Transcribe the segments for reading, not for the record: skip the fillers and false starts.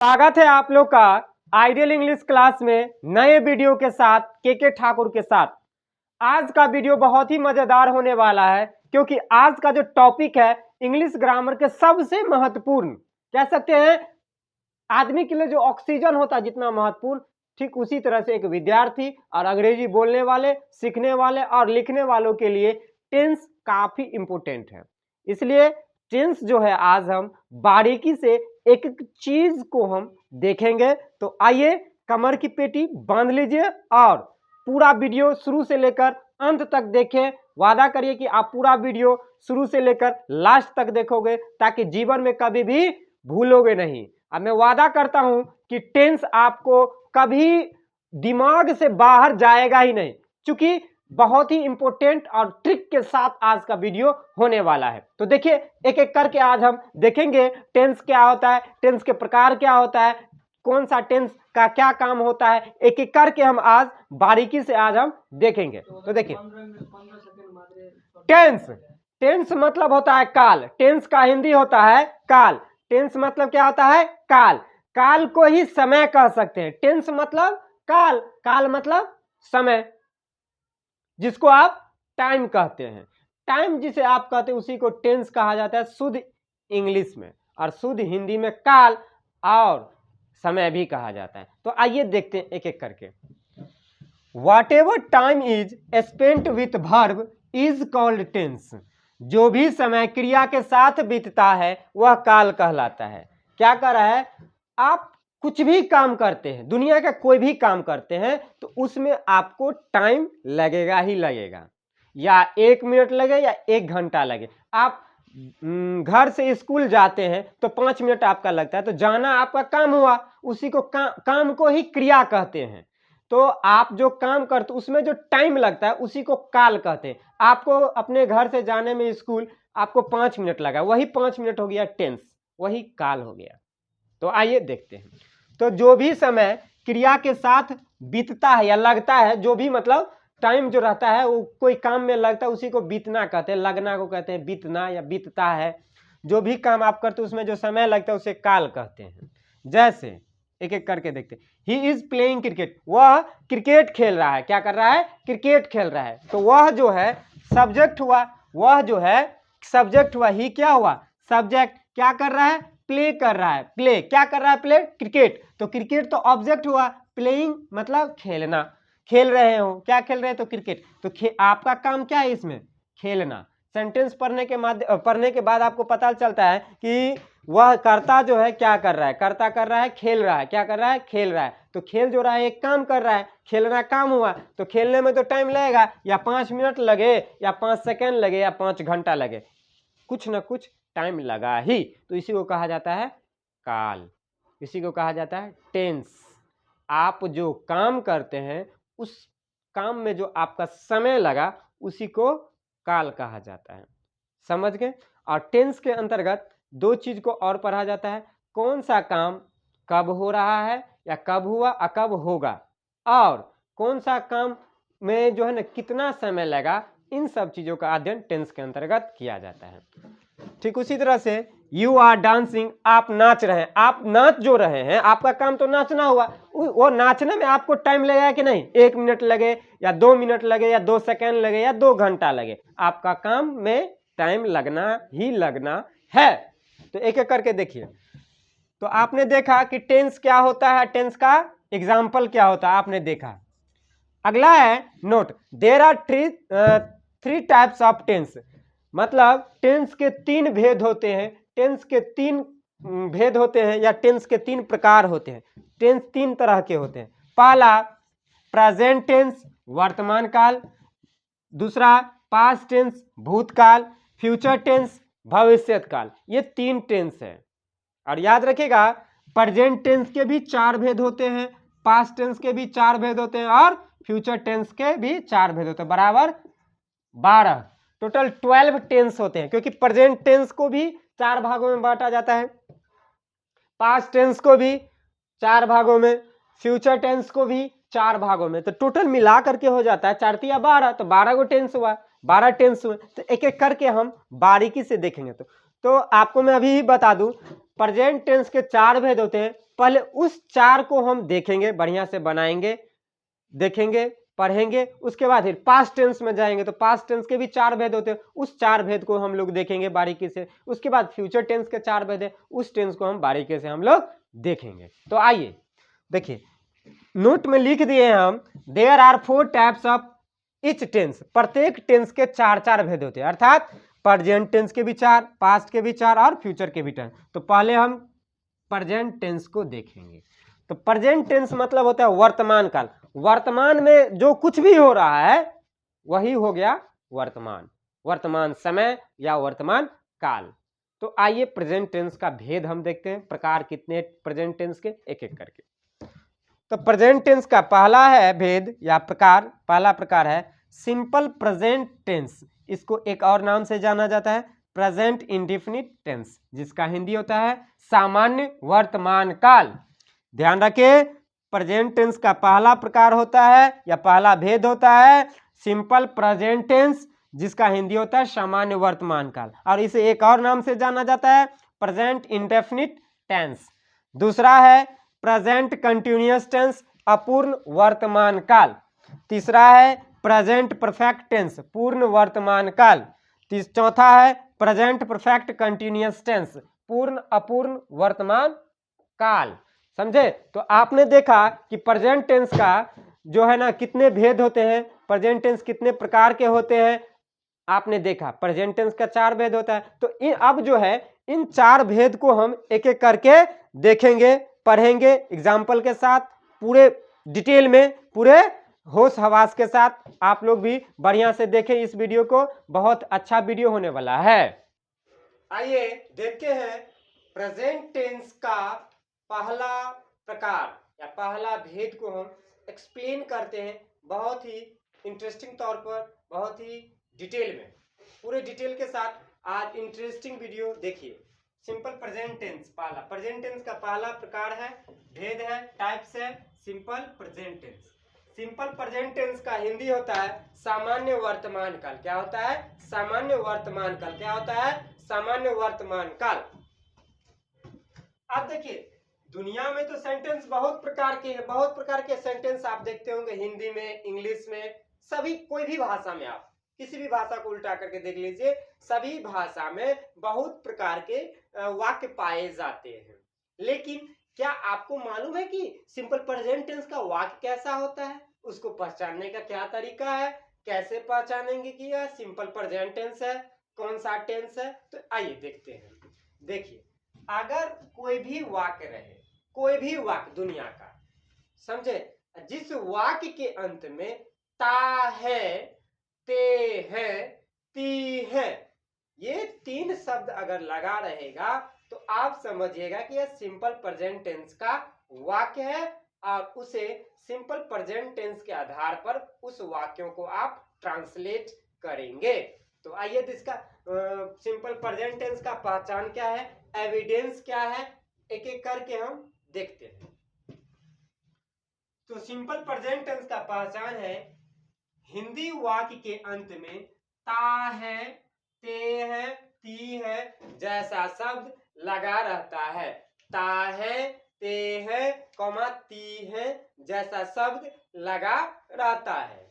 स्वागत है आप लोग का आइडियल इंग्लिश क्लास में नए वीडियो के साथ के ठाकुर के साथ। आज का वीडियो बहुत ही मजेदार होने वाला है क्योंकि आज का जो टॉपिक है इंग्लिश ग्रामर के सबसे महत्वपूर्ण, कह सकते हैं आदमी के लिए जो ऑक्सीजन होता है जितना महत्वपूर्ण, ठीक उसी तरह से एक विद्यार्थी और अंग्रेजी बोलने वाले, सीखने वाले और लिखने वालों के लिए टेंस काफी इंपोर्टेंट है। इसलिए टेंस जो है आज हम बारीकी से एक एक चीज को हम देखेंगे। तो आइए कमर की पेटी बांध लीजिए और पूरा वीडियो शुरू से लेकर अंत तक देखें। वादा करिए कि आप पूरा वीडियो शुरू से लेकर लास्ट तक देखोगे ताकि जीवन में कभी भी भूलोगे नहीं। अब मैं वादा करता हूं कि टेंस आपको कभी दिमाग से बाहर जाएगा ही नहीं, क्योंकि बहुत ही इंपॉर्टेंट और ट्रिक के साथ आज का वीडियो होने वाला है। तो देखिए एक एक करके आज हम देखेंगे टेंस क्या होता है, टेंस के प्रकार क्या होता है, कौन सा टेंस का क्या काम होता है, एक एक करके हम आज बारीकी से आज हम देखेंगे। तो देखिए टेंस, टेंस मतलब होता है काल। टेंस का हिंदी होता है काल। टेंस मतलब क्या होता है? काल। काल को ही समय कह सकते हैं। टेंस मतलब काल, काल मतलब समय, जिसको आप टाइम कहते हैं। टाइम जिसे आप कहते हैं उसी को टेंस कहा जाता है शुद्ध इंग्लिश में, और शुद्ध हिंदी में काल और समय भी कहा जाता है। तो आइए देखते हैं एक एक करके। Whatever time is spent with verb is called tense। जो भी समय क्रिया के साथ बीतता है वह काल कहलाता है। क्या कर रहा है? आप कुछ भी काम करते हैं, दुनिया का कोई भी काम करते हैं तो उसमें आपको टाइम लगेगा ही लगेगा, या 1 मिनट लगे या 1 घंटा लगे। आप घर से स्कूल जाते हैं तो 5 मिनट आपका लगता है, तो जाना आपका काम हुआ, उसी को काम को ही क्रिया कहते हैं। तो आप जो काम करते उसमें जो टाइम लगता है उसी को काल कहते हैं। आपको अपने घर से जाने में स्कूल आपको 5 मिनट लगा, वही 5 मिनट हो गया टेंस, वही काल हो गया। तो आइए देखते हैं। तो जो भी समय क्रिया के साथ बीतता है या लगता है, जो भी मतलब टाइम जो रहता है वो कोई काम में लगता है उसी को बीतना कहते हैं, लगना को कहते हैं बीतना या बीतता है। जो भी काम आप करते हैं उसमें जो समय लगता है उसे काल कहते हैं। जैसे एक एक करके देखते हैं। ही इज प्लेइंग क्रिकेट, वह क्रिकेट खेल रहा है। क्या कर रहा है? क्रिकेट खेल रहा है। तो वह जो है सब्जेक्ट हुआ, वह जो है सब्जेक्ट हुआ। ही क्या हुआ? सब्जेक्ट। क्या कर रहा है? प्ले कर रहा है। प्ले क्या कर रहा है? Play cricket. तो क्रिकेट तो ऑब्जेक्ट हुआ, प्लेइंग मतलब खेलना, खेल रहे हो। क्या खेल रहे हैं? तो क्रिकेट। तो आपका काम क्या है इसमें? खेलना। सेंटेंस पढ़ने के बाद आपको पता चलता है कि वह कर्ता जो है क्या कर रहा है? कर्ता कर रहा है खेल रहा है। क्या कर रहा है? खेल रहा है। तो खेल जो रहा है एक काम कर रहा है, खेलना काम हुआ। तो खेलने में तो टाइम लगेगा, या 5 मिनट लगे या 5 सेकेंड लगे या 5 घंटा लगे, कुछ ना कुछ टाइम लगा ही। तो इसी को कहा जाता है काल, इसी को कहा जाता है टेंस। आप जो काम करते हैं उस काम में जो आपका समय लगा उसी को काल कहा जाता है। समझ गए? और टेंस के अंतर्गत 2 चीज को और पढ़ा जाता है। कौन सा काम कब हो रहा है या कब हुआ और कब होगा, और कौन सा काम में जो है ना कितना समय लगा, इन सब चीजों का अध्ययन टेंस के अंतर्गत किया जाता है। ठीक उसी तरह से यू आर डांसिंग, आप नाच रहे हैं। आप नाच जो रहे हैं, आपका काम तो नाचना हुआ। वो नाचने में आपको टाइम लगेगा कि नहीं? 1 मिनट लगे या 2 मिनट लगे या 2 सेकेंड लगे या 2 घंटा लगे, आपका काम में टाइम लगना ही लगना है। तो एक एक करके देखिए। तो आपने देखा कि टेंस क्या होता है, टेंस का एग्जाम्पल क्या होता है, आपने देखा। अगला है note, there are 3 types of tense. मतलब टेंस के 3 भेद होते हैं। टेंस के 3 भेद होते हैं या टेंस के 3 प्रकार होते हैं। टेंस 3 तरह के होते हैं। पहला प्रेजेंट टेंस, वर्तमान काल। दूसरा पास्ट टेंस, भूतकाल। फ्यूचर टेंस, भविष्यत काल। ये 3 टेंस है। और याद रखिएगा प्रेजेंट टेंस के भी 4 भेद होते हैं, पास्ट टेंस के भी 4 भेद होते हैं, और फ्यूचर टेंस के भी 4 भेद होते हैं, बराबर 12। टोटल 12 टेंस होते हैं, क्योंकि प्रेजेंट टेंस को भी 4 भागों में बांटा जाता है, पास्ट टेंस को भी 4 भागों में, फ्यूचर टेंस को भी 4 भागों में। तो टोटल मिला करके हो जाता है 4 या 12, तो 12 गो टेंस हुआ, 12 टेंस हुए। तो एक एक करके हम बारीकी से देखेंगे। तो आपको मैं अभी ही बता दूं, प्रेजेंट टेंस के 4 भेद होते हैं। पहले उस 4 को हम देखेंगे, बढ़िया से बनाएंगे, देखेंगे, पढ़ेंगे। उसके बाद फिर पास्ट टेंस में जाएंगे तो पास्ट टेंस के भी 4 भेद होते हैं, उस 4 भेद को हम लोग देखेंगे बारीकी से। उसके बाद फ्यूचर टेंस के 4 भेद है, उस टेंस को हम बारीकी से हम लोग देखेंगे। तो आइए देखिए, नोट में लिख दिए हैं हम, there are 4 types of each tense. प्रत्येक टेंस के 4 भेद होते हैं, अर्थात प्रेजेंट टेंस के भी 4, पास्ट के भी 4 और फ्यूचर के भी 4। तो पहले हम प्रेजेंट टेंस को देखेंगे। तो प्रेजेंट टेंस मतलब होता है वर्तमान काल। वर्तमान में जो कुछ भी हो रहा है वही हो गया वर्तमान, वर्तमान समय या वर्तमान काल। तो आइए प्रेजेंट टेंस का भेद हम देखते हैं, प्रकार कितने प्रेजेंट टेंस के, एक एक करके। तो प्रेजेंट टेंस का पहला है भेद या प्रकार, पहला प्रकार है सिंपल प्रेजेंट टेंस। इसको एक और नाम से जाना जाता है प्रेजेंट इंडेफिनिट टेंस, जिसका हिंदी होता है सामान्य वर्तमान काल। ध्यान रखिए, प्रेजेंट टेंस का पहला प्रकार होता है या पहला भेद होता है सिंपल प्रेजेंट टेंस, जिसका हिंदी होता है सामान्य वर्तमान काल, और इसे एक और नाम से जाना जाता है प्रेजेंट इंडेफिनिट टेंस। दूसरा है प्रेजेंट कंटिन्यूअस टेंस, अपूर्ण वर्तमान काल। तीसरा है प्रेजेंट परफेक्ट टेंस, पूर्ण वर्तमान काल। चौथा है प्रेजेंट परफेक्ट कंटिन्यूअस टेंस, पूर्ण अपूर्ण वर्तमान काल। समझे? तो आपने देखा कि प्रेजेंट टेंस का जो है ना कितने भेद होते हैं, प्रेजेंट टेंस कितने प्रकार के होते हैं, आपने देखा प्रेजेंट टेंस का 4 भेद होता है। तो अब जो है इन 4 भेद को हम एक एक करके देखेंगे, पढ़ेंगे एग्जाम्पल के साथ, पूरे डिटेल में, पूरे होश हवास के साथ। आप लोग भी बढ़िया से देखें इस वीडियो को, बहुत अच्छा वीडियो होने वाला है। आइए देखते हैं प्रेजेंट टेंस का पहला प्रकार या पहला भेद को हम एक्सप्लेन करते हैं, बहुत ही इंटरेस्टिंग तौर पर, बहुत ही डिटेल में, पूरे डिटेल के साथ आज इंटरेस्टिंग वीडियो देखिए। सिंपल प्रेजेंट टेंस, पहला प्रेजेंट टेंस का पहला प्रकार है, भेद है, टाइप्स है simple present tense. Simple present tense का हिंदी होता है सामान्य वर्तमान काल। क्या होता है? सामान्य वर्तमान काल। क्या होता है? सामान्य वर्तमान काल। अब देखिए, दुनिया में तो सेंटेंस बहुत प्रकार के हैं, बहुत प्रकार के सेंटेंस आप देखते होंगे, हिंदी में, इंग्लिश में, सभी, कोई भी भाषा में, आप किसी भी भाषा को उल्टा करके देख लीजिए, सभी भाषा में बहुत प्रकार के वाक्य पाए जाते हैं। लेकिन क्या आपको मालूम है कि सिंपल प्रेजेंट टेंस का वाक्य कैसा होता है? उसको पहचानने का क्या तरीका है? कैसे पहचानेंगे कि यह सिंपल प्रेजेंट टेंस है, कौन सा टेंस है? तो आइए देखते हैं। देखिए, अगर कोई भी वाक्य रहे, कोई भी वाक्य दुनिया का, समझे, जिस वाक्य के अंत में ता है, ते है, ती है, ये 3 शब्द अगर लगा रहेगा तो आप समझिएगा कि यह सिंपल प्रेजेंट टेंस का वाक्य है, और उसे सिंपल प्रेजेंट टेंस के आधार पर उस वाक्यों को आप ट्रांसलेट करेंगे। तो आइए इसका सिंपल प्रेजेंट टेंस का पहचान क्या है, एविडेंस क्या है, एक एक करके हम देखते हैं। तो सिंपल प्रेजेंट टेंस का पहचान है, हिंदी वाक्य के अंत में ता है, ते है, ती है जैसा शब्द लगा रहता है। ता है, ते है, कॉमा, ती है जैसा शब्द लगा रहता है।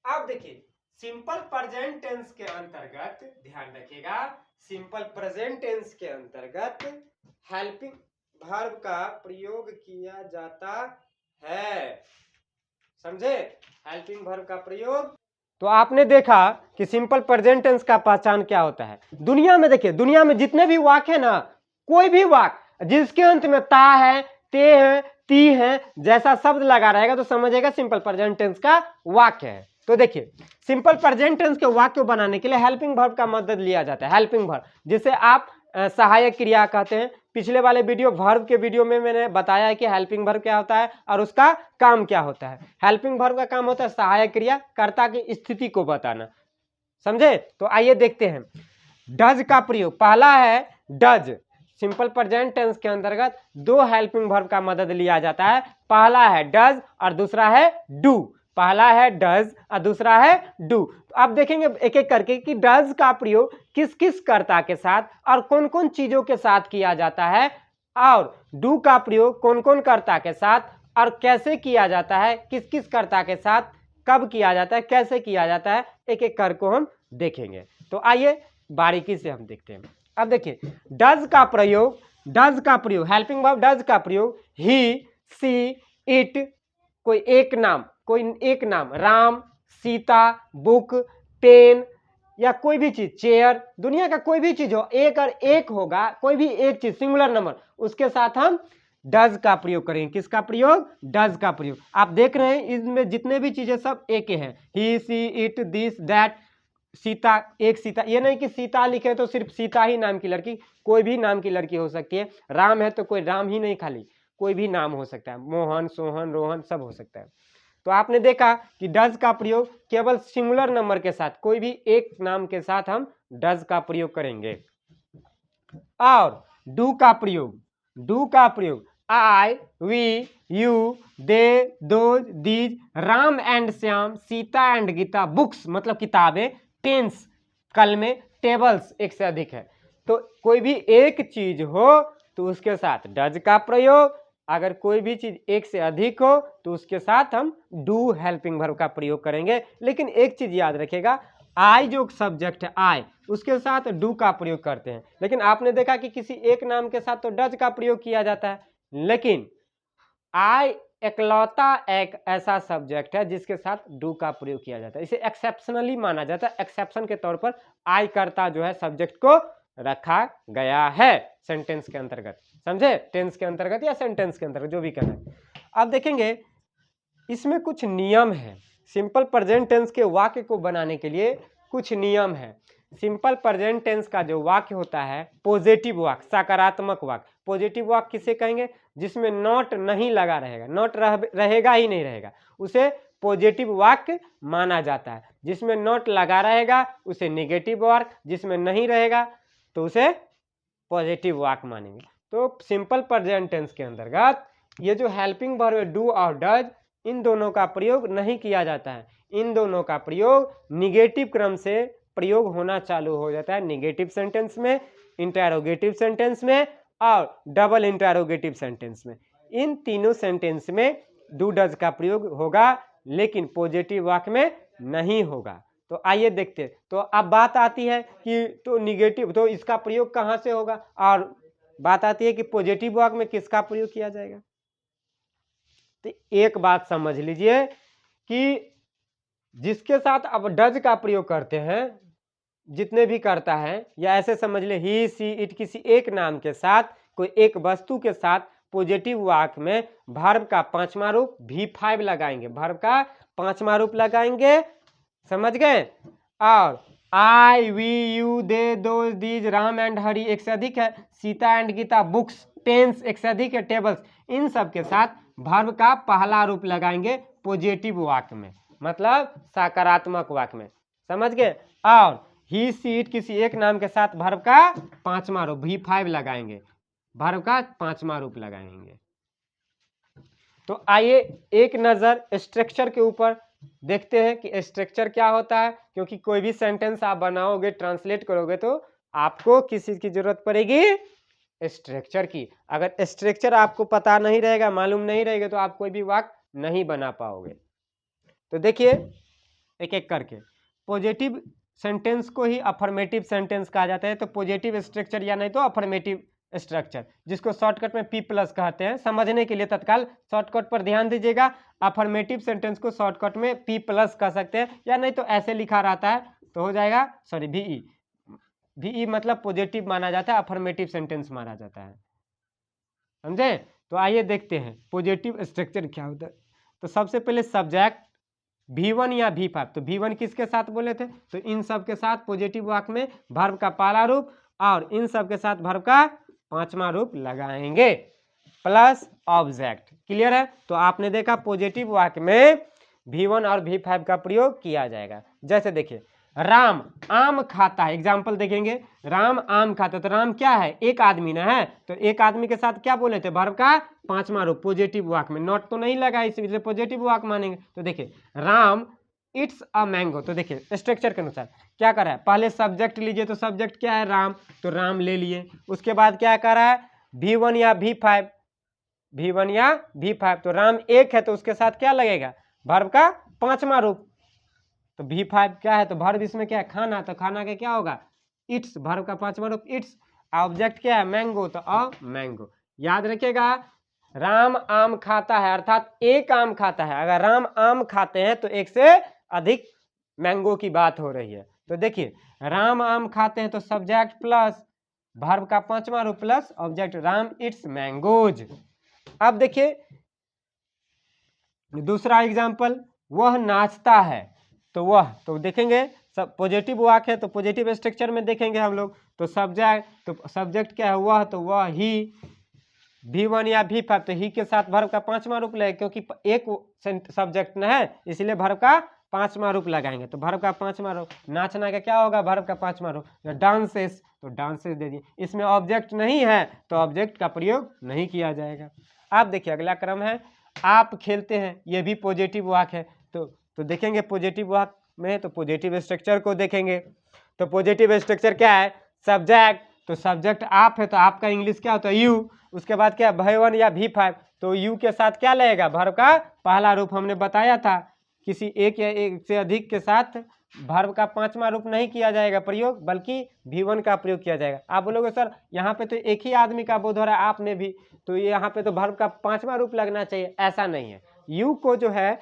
अब देखिए, सिंपल प्रेजेंट टेंस के अंतर्गत ध्यान रखिएगा, सिंपल प्रेजेंट टेंस के अंतर्गत हेल्पिंग वर्ब का प्रयोग किया जाता है। समझे? हेल्पिंग वर्ब का प्रयोग। तो आपने देखा कि सिंपल प्रेजेंट टेंस का पहचान क्या होता है। दुनिया में देखिए, दुनिया में जितने भी वाक्य है ना, कोई भी वाक्य जिसके अंत में ता है, ते है, ती है जैसा शब्द लगा रहेगा तो समझिएगा सिंपल प्रेजेंट टेंस का वाक्य है। तो देखिए, सिंपल प्रेजेंट टेंस के वाक्य बनाने के लिए हेल्पिंग वर्ब का मदद लिया जाता है। हेल्पिंग वर्ब जिसे आप सहायक क्रिया कहते हैं। पिछले वाले वीडियो वर्ब के वीडियो में मैंने बताया है कि हेल्पिंग वर्ब क्या होता है और उसका काम क्या होता है। हेल्पिंग वर्ब का काम होता है सहायक क्रिया, कर्ता की स्थिति को बताना। समझे? तो आइए देखते हैं। डज का प्रयोग, पहला है डज। सिंपल प्रेजेंट टेंस के अंतर्गत 2 हेल्पिंग वर्ब का मदद लिया जाता है, पहला है डज और दूसरा है डू। पहला है डज और दूसरा है डू। अब देखेंगे एक एक करके कि डज का प्रयोग किस किस कर्ता के साथ और कौन कौन चीजों के साथ किया जाता है, और डू का प्रयोग कौन कौन कर्ता के साथ और कैसे किया जाता है, किस किस कर्ता के साथ कब किया जाता है, कैसे किया जाता है, एक एक कर को हम देखेंगे। तो आइए बारीकी से हम देखते हैं। अब देखिए डज का प्रयोग हेल्पिंग वर्ब डज का प्रयोग ही, सी, इट, कोई एक नाम राम, सीता, बुक, पेन या कोई भी चीज, चेयर, दुनिया का कोई भी चीज हो, एक और एक होगा, कोई भी एक चीज सिंगुलर नंबर, उसके साथ हम डज का प्रयोग करेंगे। किसका प्रयोग? डज का प्रयोग। आप देख रहे हैं इसमें जितने भी चीजें सब एक हैं, ही, सी, इट, दिस, दैट, सीता, एक सीता, ये नहीं कि सीता लिखे तो सिर्फ सीता ही नाम की लड़की, कोई भी नाम की लड़की हो सकती है। राम है तो कोई राम ही नहीं, खाली कोई भी नाम हो सकता है, मोहन, सोहन, रोहन सब हो सकता है। तो आपने देखा कि डज का प्रयोग केवल सिंगुलर नंबर के साथ, कोई भी एक नाम के साथ हम डज का प्रयोग करेंगे। और डू का प्रयोग I, we, you, they, those, these, Ram and Shyam, Sita and Gita, books मतलब किताबें, पेन्स कलमें, टेबल्स एक से अधिक है। तो कोई भी एक चीज हो तो उसके साथ डज का प्रयोग, अगर कोई भी चीज एक से अधिक हो तो उसके साथ हम डू हेल्पिंग वर्ब का प्रयोग करेंगे। लेकिन एक चीज याद रखिएगा, आई जो सब्जेक्ट है आई, उसके साथ डू का प्रयोग करते हैं। लेकिन आपने देखा कि किसी एक नाम के साथ तो डज का प्रयोग किया जाता है, लेकिन आई इकलौता एक ऐसा सब्जेक्ट है जिसके साथ डू का प्रयोग किया जाता है। इसे एक्सेप्शनली माना जाता है, एक्सेप्शन के तौर पर आई कर्ता जो है सब्जेक्ट को रखा गया है सेंटेंस के अंतर्गत, समझे? टेंस के अंतर्गत या सेंटेंस के अंतर्गत जो भी कहना है। अब देखेंगे इसमें कुछ नियम है, सिंपल प्रेजेंट टेंस के वाक्य को बनाने के लिए कुछ नियम है। सिंपल प्रेजेंट टेंस का जो वाक्य होता है पॉजिटिव वाक्य, सकारात्मक वाक्य, पॉजिटिव वाक्य किसे कहेंगे? जिसमें नॉट नहीं लगा रहेगा, नॉट रहेगा ही नहीं रहेगा, उसे पॉजिटिव वाक्य माना जाता है। जिसमें नॉट लगा रहेगा उसे नेगेटिव वाक्य, जिसमें नहीं रहेगा तो उसे पॉजिटिव वाक्य मानेंगे। तो सिंपल प्रेजेंट टेंस के अंतर्गत ये जो हेल्पिंग वर्ब डू और डज, इन दोनों का प्रयोग नहीं किया जाता है। इन दोनों का प्रयोग निगेटिव क्रम से प्रयोग होना चालू हो जाता है, निगेटिव सेंटेंस में, इंटरोगेटिव सेंटेंस में और डबल इंटरोगेटिव सेंटेंस में। इन तीनों सेंटेंस में डू डज का प्रयोग होगा, लेकिन पॉजिटिव वाक्य में नहीं होगा। तो आइए देखते हैं। तो अब बात आती है कि तो निगेटिव, तो इसका प्रयोग कहाँ से होगा, और बात आती है कि पॉजिटिव वाक्य में किसका प्रयोग किया जाएगा। तो एक बात समझ लीजिए कि जिसके साथ अब डज का प्रयोग करते हैं, जितने भी करता है, या ऐसे समझ ले ही, सी, इट, किसी एक नाम के साथ, कोई एक वस्तु के साथ पॉजिटिव वाक्य में वर्ब का पांचवा रूप V5 लगाएंगे, वर्ब का पांचवा रूप लगाएंगे, समझ गए। और I, we, you, they, those, these, Ram and Hari एक से अधिक है, Sita and Gita, books, pens एक से अधिक है, टेबल्स, इन सब के साथ वर्ब का पहला रूप लगाएंगे पॉजिटिव वाक्य में, मतलब सकारात्मक वाक्य में, समझ गए। और ही, सी, इट किसी एक नाम के साथ वर्ब का पांचवा रूप V5 लगाएंगे, वर्ब का पांचवा रूप लगाएंगे। तो आइए एक नजर स्ट्रक्चर के ऊपर देखते हैं कि स्ट्रक्चर क्या होता है, क्योंकि कोई भी सेंटेंस आप बनाओगे, ट्रांसलेट करोगे तो आपको किस चीज की जरूरत पड़ेगी? स्ट्रक्चर की। अगर स्ट्रक्चर आपको पता नहीं रहेगा, मालूम नहीं रहेगा, तो आप कोई भी वाक्य नहीं बना पाओगे। तो देखिए एक एक करके, पॉजिटिव सेंटेंस को ही अफर्मेटिव सेंटेंस कहा जाता है। तो पॉजिटिव स्ट्रक्चर या नहीं तो अफर्मेटिव स्ट्रक्चर, जिसको शॉर्टकट में P+ कहते हैं। समझने के लिए तत्काल शॉर्टकट पर ध्यान दीजिएगा। अफर्मेटिव सेंटेंस को शॉर्टकट में P+ कह सकते हैं, या नहीं तो ऐसे लिखा रहता है तो हो जाएगा, सॉरी VE मतलब पॉजिटिव माना जाता है, अफर्मेटिव सेंटेंस माना जाता है, समझे। तो आइए देखते हैं पॉजिटिव स्ट्रक्चर क्या होता है। तो सबसे पहले सब्जेक्ट V1 या V5, तो V1 किसके साथ बोले थे? तो इन सब के साथ पॉजिटिव वाक्य में वर्ब का पहला रूप और इन सब के साथ वर्ब का पांचवा रूप लगाएंगे प्लस ऑब्जेक्ट। क्लियर है? तो आपने देखा पॉजिटिव वाक्य में V1 और V5 का प्रयोग किया जाएगा। जैसे देखिए राम आम खाता है, एग्जाम्पल देखेंगे, राम आम खाता है, तो राम क्या है, एक आदमी ना है, तो एक आदमी के साथ क्या बोले थे, वर्ब का पांचवा रूप पॉजिटिव वाक्य में, नॉट तो नहीं लगा इसलिए पॉजिटिव वाक्य मानेंगे। तो देखिए राम इट्स अ मैंगो, तो देखिए स्ट्रक्चर के अनुसार क्या कर रहा है, पहले सब्जेक्ट लीजिए, तो सब्जेक्ट क्या है, राम, तो राम ले लिए, उसके बाद क्या कर रहा है, V1 या V5, V1 या V5, तो राम एक है तो उसके साथ क्या लगेगा, वर्ब का पांचवा रूप, तो V5 क्या है, तो वर्ब इसमें क्या है, खाना, तो खाना का क्या होगा, इट्स, वर्ब का पांचवा रूप इट्स, ऑब्जेक्ट क्या है, मैंगो, तो अ मैंगो। याद रखिएगा राम आम खाता है अर्थात एक आम खाता है, अगर राम आम खाते हैं तो एक से अधिक मैंगो की बात हो रही है। तो देखिए राम आम खाते हैं तो सब्जेक्ट प्लस वर्ब का पांचवा रूप plus object, Ram it's mangoes. अब देखिए दूसरा एग्जाम्पल, वह नाचता है, तो वह, तो देखेंगे सब पॉजिटिव वाक्य है तो पॉजिटिव स्ट्रक्चर में देखेंगे हम लोग, तो सब्जेक्ट, तो सब्जेक्ट क्या है, वह, तो वह ही, V1 या V5, तो ही के साथ वर्ब का पांचवा रूप लगे, क्योंकि एक सब्जेक्ट न है इसलिए वर्ब का पांचवा रूप लगाएंगे, तो वर्ब का पांचवा रूप, नाचना का क्या होगा, वर्ब का पांचवा रूप, डांसेस, तो डांसेस दे दिए, इसमें ऑब्जेक्ट नहीं है तो ऑब्जेक्ट का प्रयोग नहीं किया जाएगा। आप देखिए अगला क्रम है, आप खेलते हैं, ये भी पॉजिटिव वाक्य है, तो देखेंगे पॉजिटिव वाक्य में तो पॉजिटिव स्ट्रक्चर को देखेंगे, तो पॉजिटिव स्ट्रक्चर क्या है, सब्जेक्ट, तो सब्जेक्ट आप है तो आपका इंग्लिश क्या होता है, यू, उसके बाद क्या V1 या V5, तो यू के साथ क्या लगेगा, वर्ब का पहला रूप, हमने बताया था किसी एक या एक से अधिक के साथ वर्ब का पांचवा रूप नहीं किया जाएगा प्रयोग, बल्कि V1 का प्रयोग किया जाएगा। आप बोलोगे सर यहाँ पे तो एक ही आदमी का बोध हो रहा है, आप में भी, तो यहाँ पे तो वर्ब का पांचवा रूप लगना चाहिए, ऐसा नहीं है, यू को जो है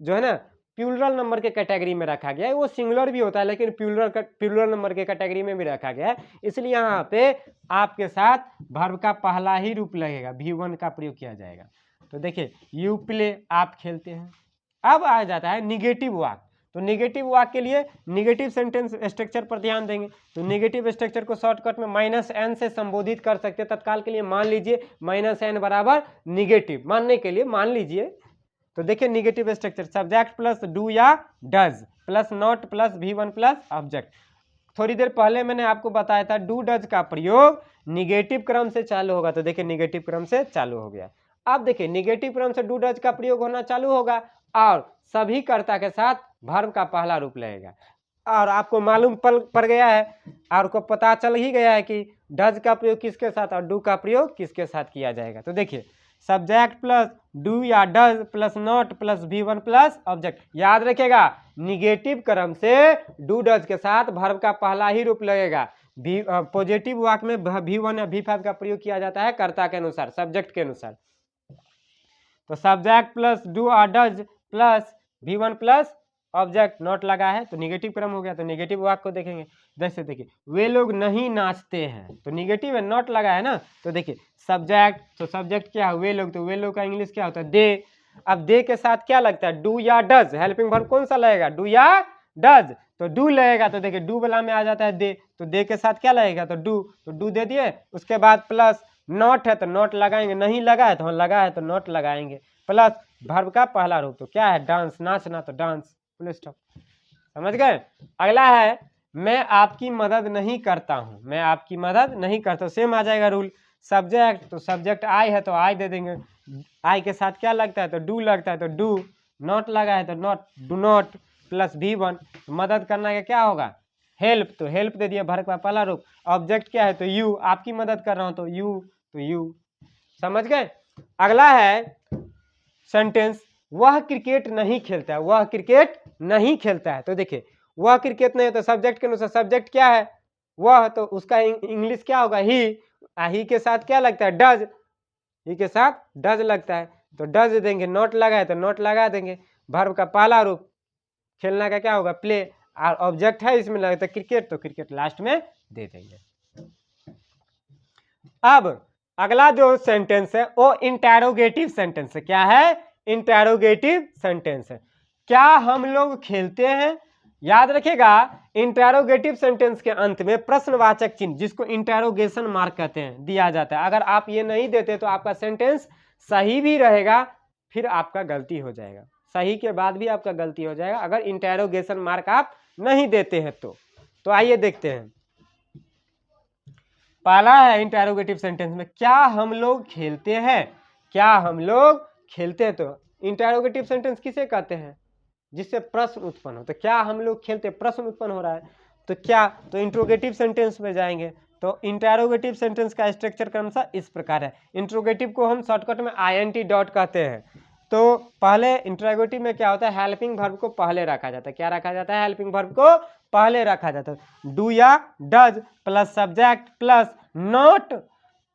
ना प्लूरल नंबर के कैटेगरी में रखा गया है, वो सिंगुलर भी होता है लेकिन प्लूरल नंबर के कैटेगरी में भी रखा गया है, इसलिए यहाँ पे आपके साथ वर्ब का पहला ही रूप लगेगा, V1 का प्रयोग किया जाएगा। तो देखिए यू प्ले, आप खेलते हैं। अब आ जाता है निगेटिव वाक्य, तो निगेटिव वाक्य के लिए निगेटिव सेंटेंस स्ट्रक्चर पर ध्यान देंगे, तो निगेटिव स्ट्रक्चर को शॉर्टकट में -n से संबोधित कर सकते हैं। तत्काल के लिए मान लीजिए -n बराबर निगेटिव, मानने के लिए मान लीजिए, तो देखिए negative structure, subject plus do या does plus not plus V1 plus object. थोड़ी देर पहले मैंने आपको बताया था डू डज का प्रयोग निगेटिव क्रम से चालू होगा, तो देखिए निगेटिव क्रम से चालू हो गया। अब देखिए निगेटिव क्रम से डू डज का प्रयोग होना चालू होगा और सभी कर्ता के साथ वर्ब का पहला रूप लगेगा, और आपको मालूम पड़ गया है, आपको पता चल ही गया है कि डज का प्रयोग किसके साथ और डू का प्रयोग किसके साथ किया जाएगा। तो देखिए सब्जेक्ट प्लस डू या does plus not plus V1 plus object. याद रखिएगा निगेटिव क्रम से डू डज के साथ वर्ब का पहला ही रूप लगेगा, पॉजिटिव वाक्य में V1 या V5 का प्रयोग किया जाता है कर्ता के अनुसार, सब्जेक्ट के अनुसार। तो सब्जेक्ट प्लस डू और does plus V1 plus object, not लगा है तो निगेटिव क्रम हो गया। तो निगेटिव वाक्य को देखेंगे, जैसे देखिए वे लोग नहीं नाचते हैं, तो निगेटिव है, नॉट लगा है ना, तो देखिए सब्जेक्ट, तो सब्जेक्ट क्या है, वे लोग, तो वे लोग का इंग्लिश क्या होता है, दे। अब दे के साथ क्या लगता है, डू या डज, हेल्पिंग वर्ब कौन सा लगेगा, डू या डज, तो डू लगेगा, तो देखिए डू वाला में आ जाता है दे, तो दे के साथ क्या लगेगा, तो डू दे दिए, उसके बाद प्लस नॉट है तो नॉट लगाएंगे, नहीं लगा है तो लगा है तो नॉट लगाएंगे, प्लस वर्ब का पहला रूप, तो क्या है, डांस, नाचना, तो डांस, फुल स्टॉप। समझ गए। अगला है मैं आपकी मदद नहीं करता हूं, मैं आपकी मदद नहीं करता, सेम आ जाएगा रूल। सब्जेक्ट, तो सब्जेक्ट आई है तो आई दे देंगे, आई के साथ क्या लगता है, तो डू लगता है, तो डू, नॉट लगा है तो not, do not plus V1, तो मदद करना का क्या होगा, हेल्प, तो हेल्प दे दिया वर्ब का पहला रूप, ऑब्जेक्ट क्या है, तो यू, आपकी मदद कर रहा हूं तो यू। समझ गए। अगला है सेंटेंस, वह क्रिकेट नहीं खेलता है, वह क्रिकेट नहीं खेलता है, तो देखिए वह क्रिकेट नहीं, तो सब्जेक्ट के अनुसार सब्जेक्ट क्या है, वह, तो उसका इंग्लिश क्या होगा, ही के साथ क्या लगता है, डज, ही के साथ डज लगता है, तो डज देंगे, नॉट लगा है तो नॉट लगा देंगे, वर्ब का पहला रूप, खेलना का क्या होगा, प्ले, और ऑब्जेक्ट है इसमें लगता है क्रिकेट, तो क्रिकेट लास्ट में दे देंगे। अब अगला जो सेंटेंस है वो इंटेरोगेटिव सेंटेंस है। क्या है, इंटेरोगेटिव सेंटेंस है। क्या हम लोग खेलते हैं। याद रखिएगा इंटेरोगेटिव सेंटेंस के अंत में प्रश्नवाचक चिन्ह, जिसको इंटेरोगेशन मार्क कहते हैं, दिया जाता है। अगर आप ये नहीं देते तो आपका सेंटेंस सही भी रहेगा फिर आपका गलती हो जाएगा, सही के बाद भी आपका गलती हो जाएगा अगर इंटेरोगेशन मार्क आप नहीं देते हैं तो आइए देखते हैं। पहला है इंटरोगेटिव सेंटेंस में, क्या हम लोग खेलते हैं, क्या हम लोग खेलते हैं। तो इंटरोगेटिव सेंटेंस किसे कहते हैं, जिससे प्रश्न उत्पन्न हो। तो क्या हम लोग खेलते, प्रश्न उत्पन्न हो रहा है, तो क्या, तो इंट्रोगेटिव सेंटेंस में जाएंगे। तो इंटरोगेटिव सेंटेंस का स्ट्रक्चर क्रम सा इस प्रकार है। इंट्रोगेटिव को हम शॉर्टकट में INT डॉट कहते हैं। तो पहले इंट्रोगेटिव में क्या होता है, हेल्पिंग वर्ब को पहले रखा जाता है। क्या रखा जाता है, हेल्पिंग वर्ब को पहले रखा जाता है। डू या does plus subject plus not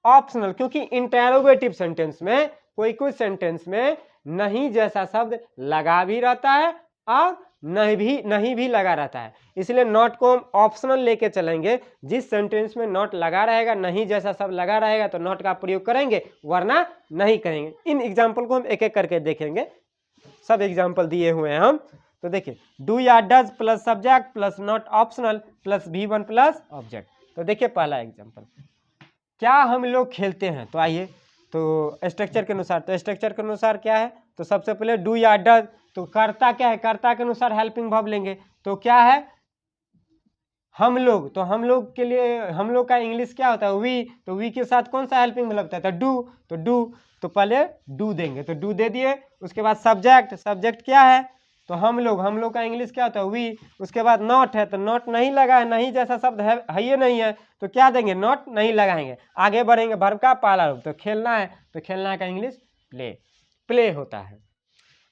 optional, क्योंकि इंटरोगेटिव सेंटेंस में कोई सेंटेंस में नहीं जैसा शब्द लगा भी रहता है और नहीं भी लगा रहता है, इसलिए नॉट को हम ऑप्शनल लेके चलेंगे। जिस सेंटेंस में नॉट लगा रहेगा, नहीं जैसा शब्द लगा रहेगा, तो नॉट का प्रयोग करेंगे, वरना नहीं करेंगे। इन एग्जाम्पल को हम एक एक करके देखेंगे, सब एग्जाम्पल दिए हुए हैं हम। तो देखिए, डू या does plus subject plus not optional plus V1 plus object. तो देखिए पहला एग्जाम्पल, क्या हम लोग खेलते हैं। तो आइए, तो स्ट्रक्चर के अनुसार, तो स्ट्रक्चर के अनुसार क्या है, तो सबसे पहले डू या डज, तो कर्ता क्या है, कर्ता के अनुसार हेल्पिंग वर्ब लेंगे। तो क्या है, हम लोग। तो हम लोग के लिए, हम लोग का इंग्लिश क्या होता है, वी। तो वी के साथ कौन सा हेल्पिंग वर्ब लगता है, तो डू। तो डू, तो पहले डू देंगे, तो डू दे दिए। उसके बाद सब्जेक्ट, सब्जेक्ट क्या है, तो हम लोग का इंग्लिश क्या होता है, वी। उसके बाद नॉट है, तो नॉट नहीं लगा है, नहीं जैसा शब्द है ये नहीं है, तो क्या देंगे, नॉट नहीं लगाएंगे। आगे बढ़ेंगे, वर्ब का पहला रूप, तो खेलना है, तो खेलना का इंग्लिश प्ले, प्ले होता है।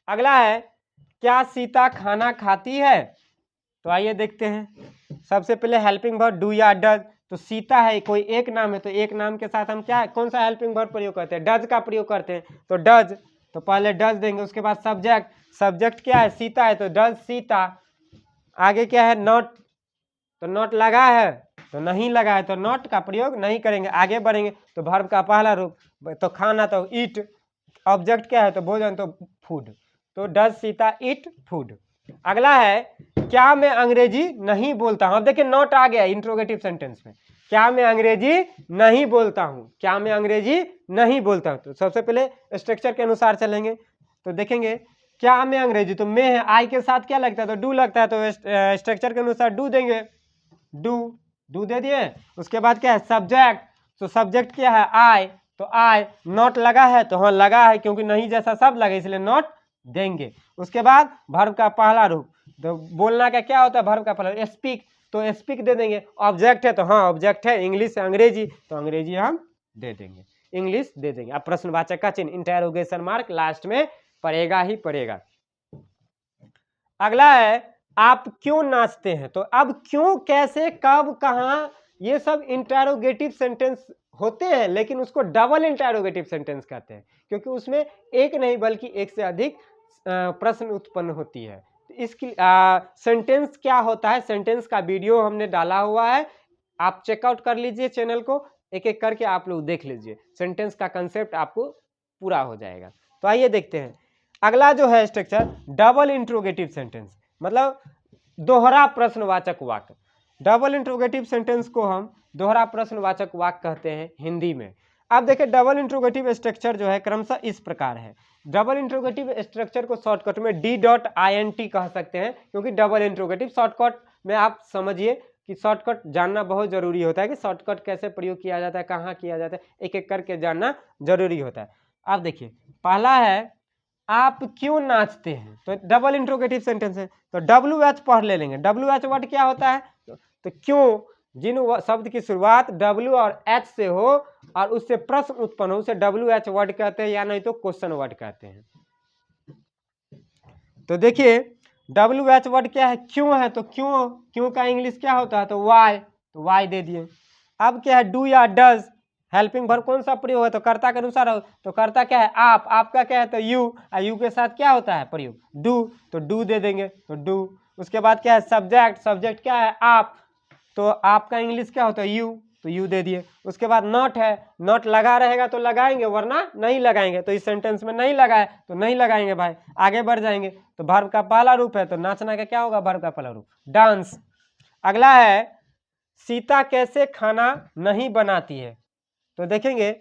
अगला है, क्या सीता खाना खाती है। तो आइए देखते हैं। सबसे पहले हेल्पिंग वर्ब डू या डज, तो सीता है कोई एक नाम है, तो एक नाम के साथ हम क्या, कौन सा हेल्पिंग वर्ब प्रयोग करते हैं, डज का प्रयोग करते हैं। तो डज, तो पहले डज देंगे। उसके बाद सब्जेक्ट, सब्जेक्ट क्या है, सीता है, तो डज सीता। आगे क्या है, नॉट, तो नॉट लगा है, तो नहीं लगा है, तो नॉट का प्रयोग नहीं करेंगे। आगे बढ़ेंगे, तो वर्ब का पहला रूप, तो खाना, तो ईट। ऑब्जेक्ट क्या है, तो भोजन, तो फूड। तो डज सीता ईट फूड। अगला है, क्या मैं अंग्रेजी नहीं बोलता हूं। अब देखिए नॉट आ गया इंट्रोगेटिव सेंटेंस में, क्या मैं अंग्रेजी नहीं बोलता हूं, क्या मैं अंग्रेजी नहीं बोलता हूं। तो सबसे पहले स्ट्रक्चर के अनुसार चलेंगे, तो देखेंगे क्या मैं अंग्रेजी, तो मैं है, आई के साथ क्या लगता है, तो डू लगता है, तो स्ट्रक्चर के अनुसार डू देंगे, डू, डू दे दिए। उसके बाद क्या है, सब्जेक्ट, तो सब्जेक्ट क्या है, आई, तो आई। नॉट लगा है, तो हाँ लगा है, क्योंकि नहीं जैसा शब्द लगा इसलिए नॉट देंगे। उसके बाद वर्ब का पहला रूप, तो बोलना का क्या होता है, वर्ब का पहला, स्पीक, तो स्पीक दे देंगे। ऑब्जेक्ट है, तो हाँ ऑब्जेक्ट है, इंग्लिश से अंग्रेजी, तो अंग्रेजी हम दे देंगे, इंग्लिश दे देंगे। अब प्रश्नवाचक का चिन्ह इंटरोगेशन मार्क लास्ट में पड़ेगा ही पड़ेगा। अगला है, आप क्यों नाचते हैं। तो अब क्यों, कैसे, कब, कहाँ, ये सब इंटरोगेटिव सेंटेंस होते हैं, लेकिन उसको डबल इंटरोगेटिव सेंटेंस कहते हैं, क्योंकि उसमें एक नहीं बल्कि एक से अधिक प्रश्न उत्पन्न होती है। इसकी सेंटेंस क्या होता है, सेंटेंस का वीडियो हमने डाला हुआ है, आप चेकआउट कर लीजिए चैनल को, एक एक करके आप लोग देख लीजिए, सेंटेंस का कंसेप्ट आपको पूरा हो जाएगा। तो आइए देखते हैं। अगला जो है स्ट्रक्चर, डबल इंट्रोगेटिव सेंटेंस, मतलब दोहरा प्रश्नवाचक वाक्य। डबल इंट्रोगेटिव सेंटेंस को हम दोहरा प्रश्नवाचक वाक्य कहते हैं हिंदी में। अब देखिए डबल इंट्रोगेटिव स्ट्रक्चर जो है क्रमशः इस प्रकार है। डबल इंट्रोगेटिव स्ट्रक्चर को शॉर्टकट में D.INT कह सकते हैं, क्योंकि डबल इंट्रोगेटिव शॉर्टकट में आप समझिए कि शॉर्टकट जानना बहुत जरूरी होता है, कि शॉर्टकट कैसे प्रयोग किया जाता है, कहाँ किया जाता है, एक एक करके जानना जरूरी होता है। अब देखिए पहला है, आप क्यों नाचते हैं, तो डबल इंट्रोगेटिव सेंटेंस है, तो WH पढ़ ले लेंगे। WH वर्ड क्या होता है, तो क्यों, जिन शब्द की शुरुआत W और H से हो और उससे प्रश्न उत्पन्न हो, उसे WH वर्ड कहते हैं, या नहीं तो क्वेश्चन वर्ड कहते हैं। तो देखिए WH वर्ड क्या है, क्यों है, तो क्यों, क्यों का इंग्लिश क्या होता है, तो वाई, तो वाई दे दिए। अब क्या है, डू या डज, हेल्पिंग वर्ब कौन सा प्रयोग है, तो कर्ता के अनुसार हो, तो कर्ता क्या है, आप, आपका क्या है, तो यू, यू के साथ क्या होता है प्रयोग, डू, तो डू दे देंगे, तो डू। उसके बाद क्या है, सब्जेक्ट, सब्जेक्ट क्या है, आप, तो आपका इंग्लिश क्या होता है, यू, तो यू दे दिए। उसके बाद नॉट है, नॉट लगा रहेगा तो लगाएंगे, वरना नहीं लगाएंगे, तो इस सेंटेंस में नहीं लगाए तो नहीं लगाएंगे भाई। आगे बढ़ जाएंगे, तो वर्ब का पहला रूप है, तो नाचना का क्या होगा, वर्ब का पहला रूप, डांस। अगला है, सीता कैसे खाना नहीं बनाती है। तो देखेंगे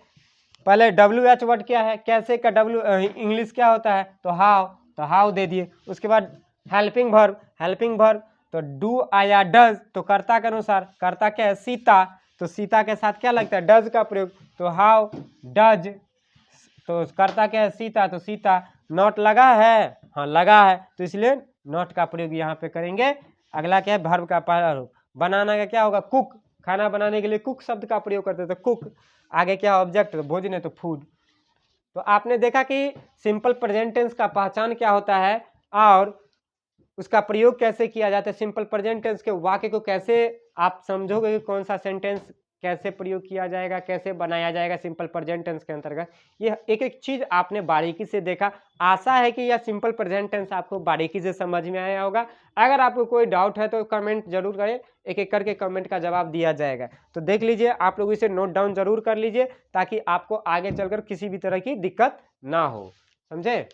पहले WH वर्ड क्या है, कैसे का इंग्लिश क्या होता है, तो हाउ, तो हाउ दे दिए। उसके बाद हेल्पिंग वर्ब, हेल्पिंग वर्ब तो डू आया डज, तो कर्ता के अनुसार कर्ता क्या है सीता, तो सीता के साथ क्या लगता है डज का प्रयोग, तो हाउ डज, तो कर्ता क्या है सीता, तो सीता। नॉट लगा है, हाँ लगा है, तो इसलिए नॉट का प्रयोग यहाँ पे करेंगे। अगला क्या है वर्ब का पहला रूप। बनाना का क्या होगा कुक, खाना बनाने के लिए कुक शब्द का प्रयोग करते हैं तो कुक। आगे क्या ऑब्जेक्ट, भोजन है तो फूड। तो आपने देखा कि सिंपल प्रेजेंट टेंस का पहचान क्या होता है और उसका प्रयोग कैसे किया जाता है। सिंपल प्रेजेंट टेंस के वाक्य को कैसे आप समझोगे कि कौन सा सेंटेंस कैसे प्रयोग किया जाएगा, कैसे बनाया जाएगा सिंपल प्रेजेंट टेंस के अंतर्गत। ये एक एक चीज आपने बारीकी से देखा। आशा है कि यह सिंपल प्रेजेंट टेंस आपको बारीकी से समझ में आया होगा। अगर आपको कोई डाउट है तो कमेंट जरूर करें, एक एक करके कमेंट का जवाब दिया जाएगा। तो देख लीजिए, आप लोग इसे नोट डाउन जरूर कर लीजिए ताकि आपको आगे चलकर किसी भी तरह की दिक्कत ना हो। समझे।